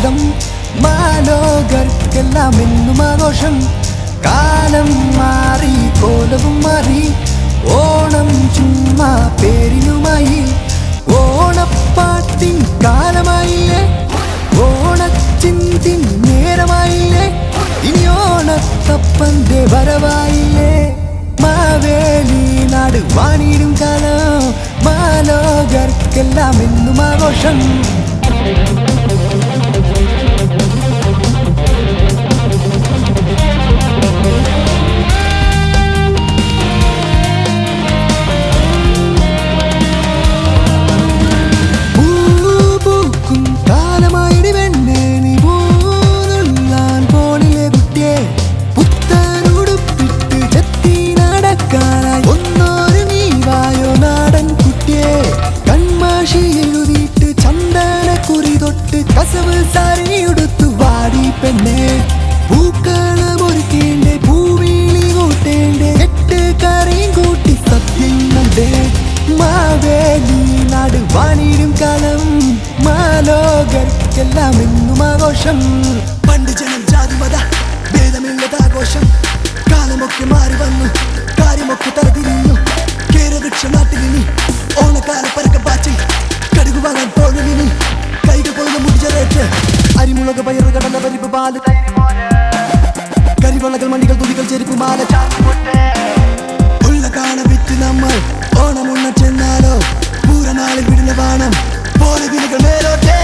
ആയുധം മാലോകർക്കെല്ലാം എന്നും ആഘോഷം കാലം മാറി കോലവും മാറി ഓണം ചുമ്മാ പേരിനുമായി ഓണപ്പാട്ടിൻ കാലമായില്ലേ ഓണച്ചിന്തിൻ നേരമായില്ലേ ഇനി ഓണത്തപ്പന്റെ വരവായില്ലേ മാവേലി നാട് വാണിടും കാലം മാലോകർക്കെല്ലാം എന്നും ആഘോഷം കസവ് സാരിയുടുത്തു വാടി പെണ്ണെ പൂക്കളമൊരുക്കേണ്ടേ പൂവിളി കൂട്ടേണ്ടേ എട്ട് കറിയും കൂട്ടി സത്യം കണ്ടേ മാവേലി നാട് വാണിടും കാലം മാലോകർക്കെല്ലാം എന്നും ആഘോഷം പണ്ട് ജനം ജാതി മത ഭേദമില്ലതാഘോഷം കാലമൊക്കെ മാറി വന്നു കാര്യമൊക്കെ തലതിരിഞ്ഞു കേരവൃക്ഷ നാട്ടിലിനി ഓണക്കാല പരക്കം പാച്ചി കടുകു വാങ്ങാൻ പോകലിനി കൈകൾ പോലും മുടിച്ചേറ്റ് അരിമുളക് പയറ് കടല പരിപ്പ് പാല് കരിവളകൾ മണികൾ തുണികൾ ചെരുപ്പ് മാല ഉള്ള കാണ വിറ്റ് നമ്മൾ ഓണമുണ്ണ ചെന്നാലോ പൂരനാളിൽ വിടുന്ന വാണം പോലെ വിളികൾ മേലോട്ടേ